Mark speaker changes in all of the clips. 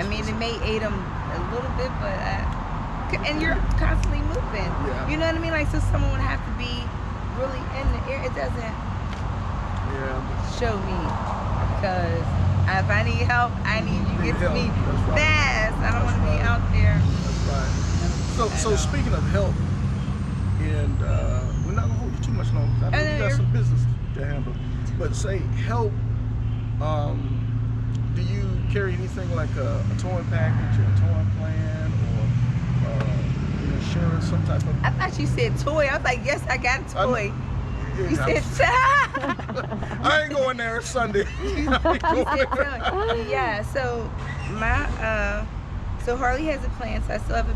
Speaker 1: I mean, it may aid them a little bit, but and you're constantly moving.
Speaker 2: Yeah.
Speaker 1: You know what I mean? Like, so someone would have to be really in the air. It doesn't show me, because if I need help, I need you to get to me fast. I don't want to be out there.
Speaker 2: That's right. So speaking of help, and we're not gonna hold you too much longer, because I know you got some business to handle. But say help. Do you carry anything like a towing package or a towing plan or insurance, some type of?
Speaker 1: I thought you said toy. I was like, yes, I got a toy. You said
Speaker 2: I ain't going there Sunday.
Speaker 1: Yeah. So my so Harley has a plan. So I still have a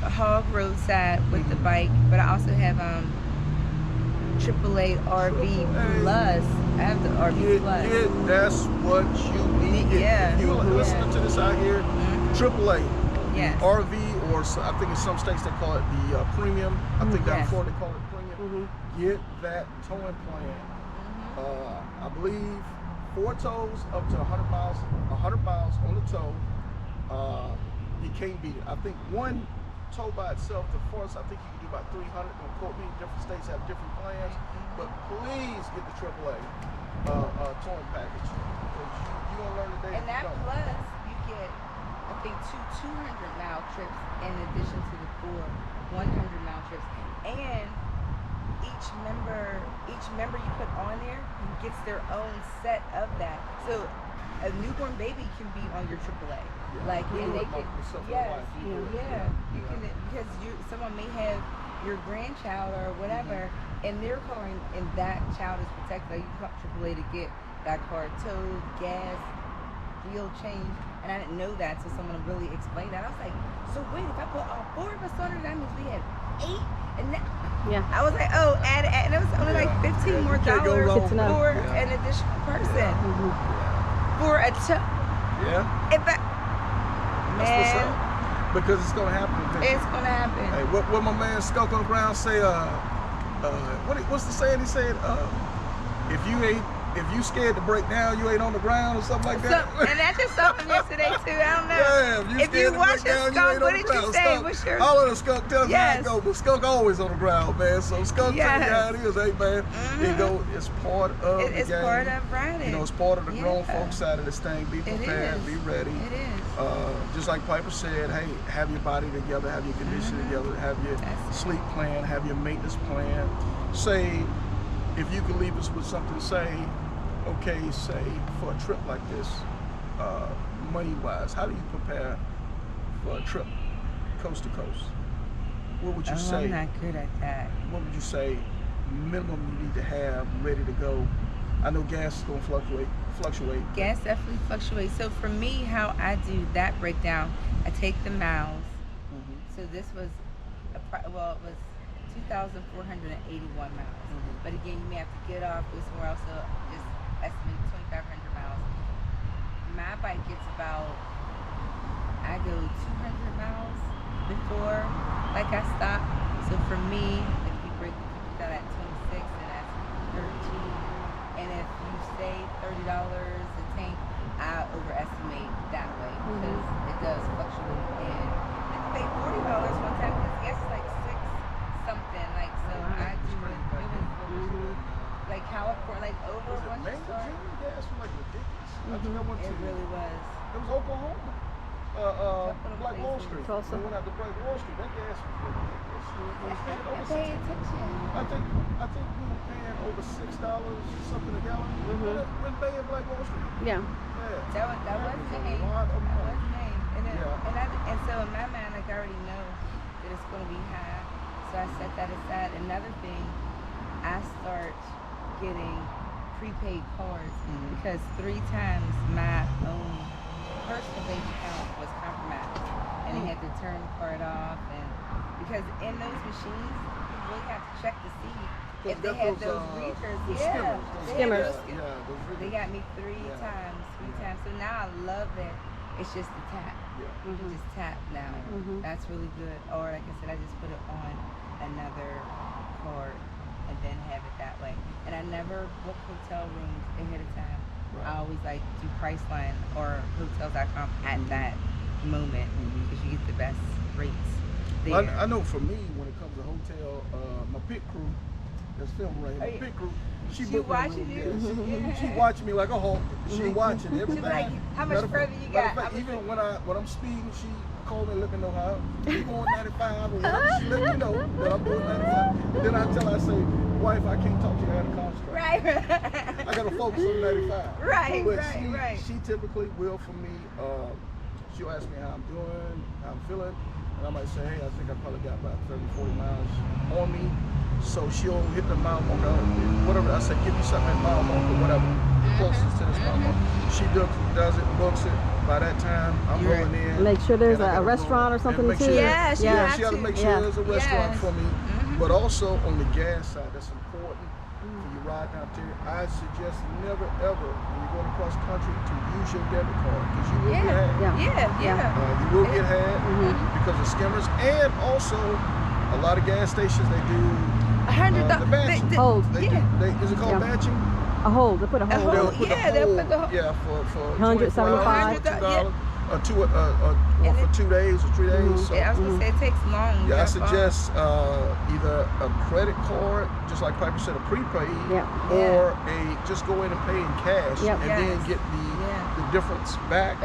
Speaker 1: hog roadside with the bike, but I also have AAA RV Plus. I have the RV Plus.
Speaker 2: Yeah, that's what you need.
Speaker 1: Yeah.
Speaker 2: If you're listening to this out here, AAA.
Speaker 1: Yes.
Speaker 2: RV, or I think in some states they call it the premium. I think down in Florida they call it premium. Get that towing plan. I believe 4 tows up to 100 miles. 100 miles on the tow. You can't beat it. I think one tow by itself, the farthest I think you can do about 300. Don't quote me. Different states have different plans, but please get the AAA towing package. You gonna learn today.
Speaker 1: And that plus you get, I think, 200-mile trips in addition to the 4 100-mile trips, and each member you put on there gets their own set of that. So a newborn baby can be on your AAA. Like, and they can, you can, because someone may have your grandchild or whatever, and they're calling, and that child is protected. Like, you call AAA to get that car towed, gas, wheel change, and I didn't know that, so someone really explained that. I was like, so wait, if I put all 4 of us on it, that means we had 8, and that, I was like, oh, add, and it was only like $15 more for an additional person for a tow.
Speaker 2: Yeah.
Speaker 1: If I,
Speaker 2: That's what's up. Because it's gonna happen eventually.
Speaker 1: It's gonna happen.
Speaker 2: Hey, what my man Skunk on the Ground say? What's the saying? He said, if you scared to break down, you ain't on the ground or something like that.
Speaker 1: And that just saw him yesterday too. I don't know.
Speaker 2: Yeah,
Speaker 1: if you watch a skunk, what did you say? What's your?
Speaker 2: All of the Skunk tells me how it go, but Skunk always on the ground, man. So Skunk tell you how it is, hey man. It's part of the game.
Speaker 1: It's part of riding.
Speaker 2: You know, it's part of the grown folks side of this thing. Be prepared, be ready.
Speaker 1: It is.
Speaker 2: Just like Piper said, hey, have your body together, have your condition together, have your sleep plan, have your maintenance plan. Say, if you could leave us with something to say, okay, say for a trip like this, money-wise, how do you prepare for a trip coast to coast? What would you say?
Speaker 1: I'm not good at that.
Speaker 2: What would you say minimum you need to have ready to go? I know gas is going to fluctuate.
Speaker 1: Gas definitely fluctuates. So for me, how I do that breakdown, I take the miles. So this was, it was 2,481 miles. But again, you may have to get off, go somewhere else, so just estimate 2,500 miles. My bike gets about, I go 200 miles before, like, I stop. So for me, if you break that at 26, then that's 13. And if you say $30 a tank, I overestimate that way because it does fluctuate. And I paid $40 one time because gas is like 6 something. Like, so I do it. Like California, like over once you start.
Speaker 2: Gas was like ridiculous.
Speaker 1: It really was.
Speaker 2: It was Oklahoma. Black Wall Street.
Speaker 3: Tulsa.
Speaker 2: We went out to Black Wall Street. That gas was ridiculous.
Speaker 1: I pay attention.
Speaker 2: I think we were paying over $6 something a gallon. When Bay and Black Wall Street.
Speaker 3: Yeah.
Speaker 1: That was Maine. That was Maine. And so in my mind, like, I already know that it's going to be high. So I set that aside. Another thing, I start getting prepaid cards because 3 times my own personal bank account was compromised, and they had to turn the card off. And because in those machines, you really have to check to see if they have those readers.
Speaker 3: Skimmers.
Speaker 1: They got me 3 times. So now I love that it's just the tap. You can just tap now. That's really good. Or like I said, I just put it on another card and then have it that way. And I never book hotel rooms ahead of time. I always like do Priceline or Hotels.com at that moment because you get the best rates there.
Speaker 2: I know for me, when it comes to hotel, my pit crew, that's filming right here, my pit crew, she
Speaker 1: watching you?
Speaker 2: Yeah, she watching me like a hawk. She watching everything.
Speaker 1: She's like, how much further you got?
Speaker 2: Even when I'm speeding, she call me and let me know how we going 95 or whatever. She let me know that I'm doing 95. And then I tell her, I say, wife, I can't talk to you out of contract.
Speaker 1: Right.
Speaker 2: I gotta focus on 95.
Speaker 1: Right,
Speaker 2: but
Speaker 1: right.
Speaker 2: She typically will for me. She'll ask me how I'm doing, how I'm feeling, and I might say, hey, I think I probably got about 30, 40 miles on me. So she'll hit the mile marker, whatever. I say, give me something at mile marker, whatever, closest to this mile marker. She does it, books it. By that time, I'm rolling in.
Speaker 3: Make sure there's a restaurant or something too.
Speaker 2: Sure,
Speaker 1: yeah,
Speaker 2: she got to make sure there's a restaurant for me. But also on the gas side, that's important. When you ride out there, I suggest never ever, when you're going across country, to use your debit card because you will get had. You will get had because of skimmers, and also a lot of gas stations they do the batching.
Speaker 3: Hold.
Speaker 2: Is it called batching?
Speaker 3: A hold. They put a hold.
Speaker 2: They'll put the hold. Yeah, for
Speaker 3: $175.
Speaker 2: $2 for 2 days or 3 days. So,
Speaker 1: I was gonna say it takes long.
Speaker 2: Yeah, I suggest either a credit card, just like Piper said, a prepaid, or just go in and pay in cash, and then get the difference back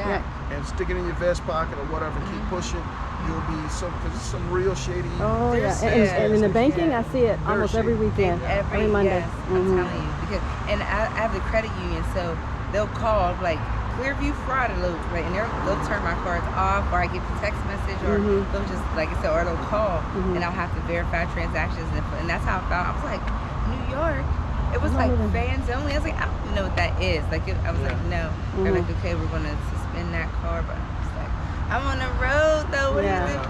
Speaker 2: and stick it in your vest pocket or whatever. And keep pushing. You'll be some real shady.
Speaker 3: Oh yeah, and in the banking, I see it almost every weekend, every Monday.
Speaker 1: Yes, I'm telling you, because I have the credit union, so they'll call like Clearview fraud alert, right? And they'll turn my cards off, or I get the text message, or they'll just, like I said, or they'll call, and I'll have to verify transactions, and that's how I found. I was like, New York. It was like fans only. I was like, I don't even know what that is. Like, I was like, no. They're like, okay, we're gonna suspend that card, but I'm on the road though. What do you do?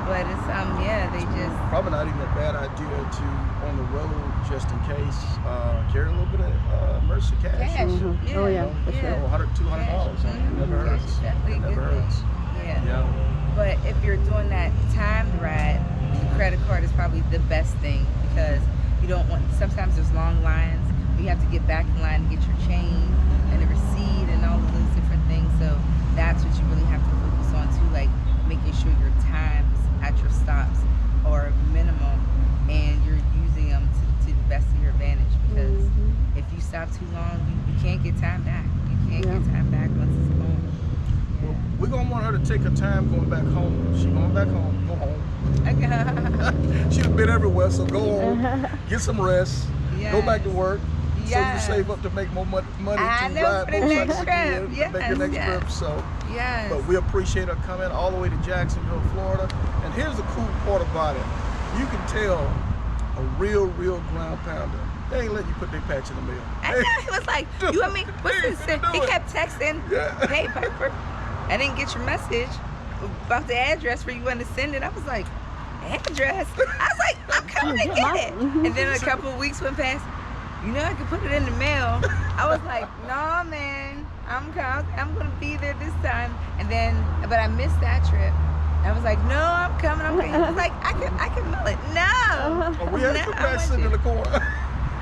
Speaker 1: But it's they just
Speaker 2: probably not even a bad idea to on the road just in case carry a little bit of emergency cash.
Speaker 3: Oh yeah, for sure.
Speaker 2: $100, $200. It never hurts. It never hurts.
Speaker 1: But if you're doing that timed ride, the credit card is probably the best thing because you don't want. Sometimes there's long lines. You have to get back in line to get your change and the receipt and all of those different things. So that's what you really have to focus on too, like making sure your times at your stops are minimum and you're using them to the best of your advantage, because if you stop too long, you can't get time back. You can't get time back once it's gone.
Speaker 2: Well, we're going to want her to take her time going back home. She's going back home. Go home. She's been everywhere, so go home. Get some rest. Go back to work. So you save up to make more money to ride motorcycles again, to make the next trip. So, but we appreciate her coming all the way to Jacksonville, Florida. And here's the cool part about it: you can tell a real ground pounder. They ain't letting you put their patch in the mail.
Speaker 1: I know. He was like, "You want me? What's this?" He kept texting, "Hey, Piper, I didn't get your message about the address where you want to send it." I was like, "Address?" I was like, "I'm coming to get it." And then a couple of weeks went past. You know, I could put it in the mail. I was like, no, man, I'm gonna be there this time. And then, but I missed that trip. I was like, no, I'm coming. I was like, I can mail it. No.
Speaker 2: We had your patch sitting in the corner.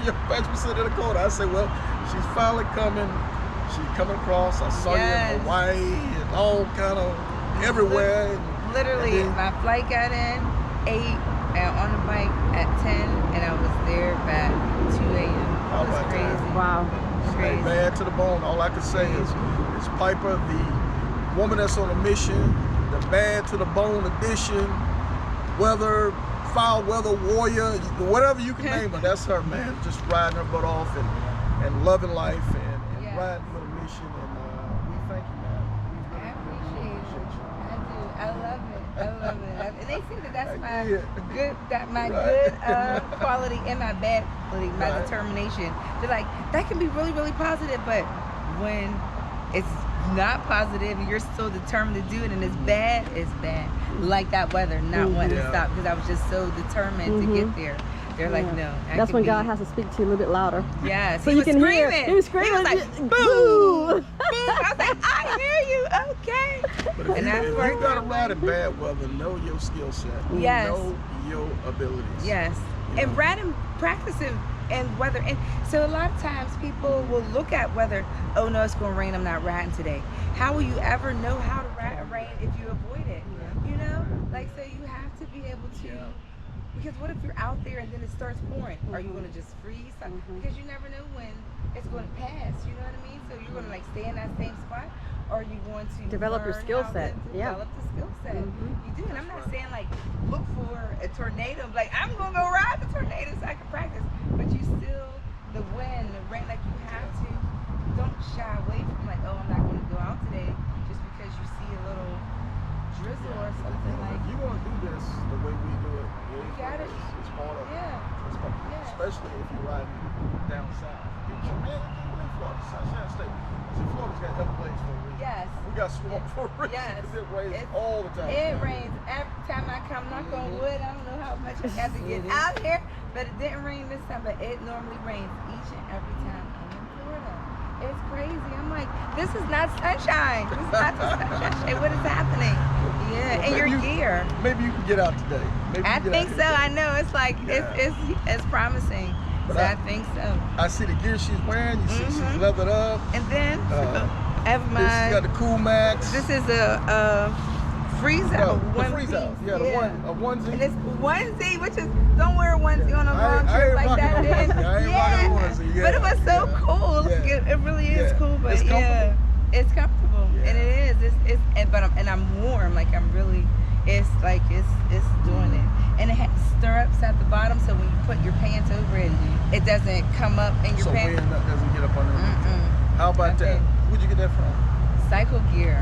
Speaker 2: Your patch was sitting in the corner. I said, well, she's finally coming. She's coming across. I saw you in Hawaii and all kind of everywhere.
Speaker 1: Literally, my flight got in 8 and on the bike at 10, and I was there by 2 a.m. It was crazy.
Speaker 3: Wow.
Speaker 2: Crazy. Bad to the bone. All I can say is Piper, the woman that's on a mission, the bad to the bone edition, foul weather warrior, whatever you can name her, that's her, man. Just riding her butt off and loving life and riding with a mission. And we thank you, man.
Speaker 1: I appreciate you. I do. I love it. And they say that that's my good quality and my bad quality, my determination. They're like, that can be really, really positive, but when it's not positive and you're still determined to do it and it's bad, it's bad. Like that weather, not wanting to stop because I was just so determined to get there. They're like, no.
Speaker 3: That's when God has to speak to you a little bit louder.
Speaker 1: Yeah,
Speaker 3: so you can hear. He was screaming.
Speaker 1: He was like, boo! Boo! I was like, I hear you, okay.
Speaker 2: But if you got to ride in bad weather, know your skill set.
Speaker 1: Yes.
Speaker 2: Know your abilities.
Speaker 1: Yes. And riding, practicing and weather. And so a lot of times people will look at weather, oh no, it's going to rain, I'm not riding today. How will you ever know how to ride rain if you avoid it? You know? Like, so you have to be able to, because what if you're out there and then it starts pouring? Are you going to just freeze? Because you never know when it's going to pass, you know what I mean? So you're going to like stay in that same spot, or are you going to
Speaker 3: develop your skill set?
Speaker 1: Develop the skill set. You do, and I'm not saying like look for a tornado. Like I'm going to go ride the tornado so I can practice, but you still, the wind, the rain, like you have to, don't shy away from like, oh, I'm not going to go out today just because you see a little drizzle or something like.
Speaker 2: If you want to do this the way we do it,
Speaker 1: you got it.
Speaker 2: It's part of it.
Speaker 1: Yeah.
Speaker 2: Especially if you're riding down south. People say, man, I can't believe Florida, Sunshine State. See, Florida's got Everglades for a reason.
Speaker 1: Yes.
Speaker 2: We got swamp for a reason.
Speaker 1: Yes.
Speaker 2: Because it rains all the time.
Speaker 1: It rains every time I come. Knock on wood. I don't know how much I have to get out here, but it didn't rain this time. But it normally rains each and every time I'm in Florida. It's crazy. I'm like, this is not sunshine. This is not the sunshine. What is happening? Yeah, and your gear.
Speaker 2: Maybe you can get out today.
Speaker 1: I think so. I know. It's like it's promising.
Speaker 2: But
Speaker 1: so I think so.
Speaker 2: I see the gear she's wearing. You see she's leathered up.
Speaker 1: And then I have my.
Speaker 2: She got the Cool Max.
Speaker 1: This is a freeze out.
Speaker 2: The freeze out. Yeah, a onesie.
Speaker 1: And it's onesie, which is don't wear a onesie on a long trip like that.
Speaker 2: I ain't rocking a onesie. Yeah,
Speaker 1: but it was so cool.
Speaker 2: Yeah.
Speaker 1: It really is cool. But
Speaker 2: it's comfortable.
Speaker 1: It's comfortable,
Speaker 2: Yeah.
Speaker 1: and it is. And I'm warm. Like I'm really. It's like it's doing it, and it has stirrups at the bottom, so when you put your pants over it, it doesn't come up in your
Speaker 2: so
Speaker 1: pants.
Speaker 2: So wind doesn't get up underneath. How about that? Where'd you get that from?
Speaker 1: Cycle Gear.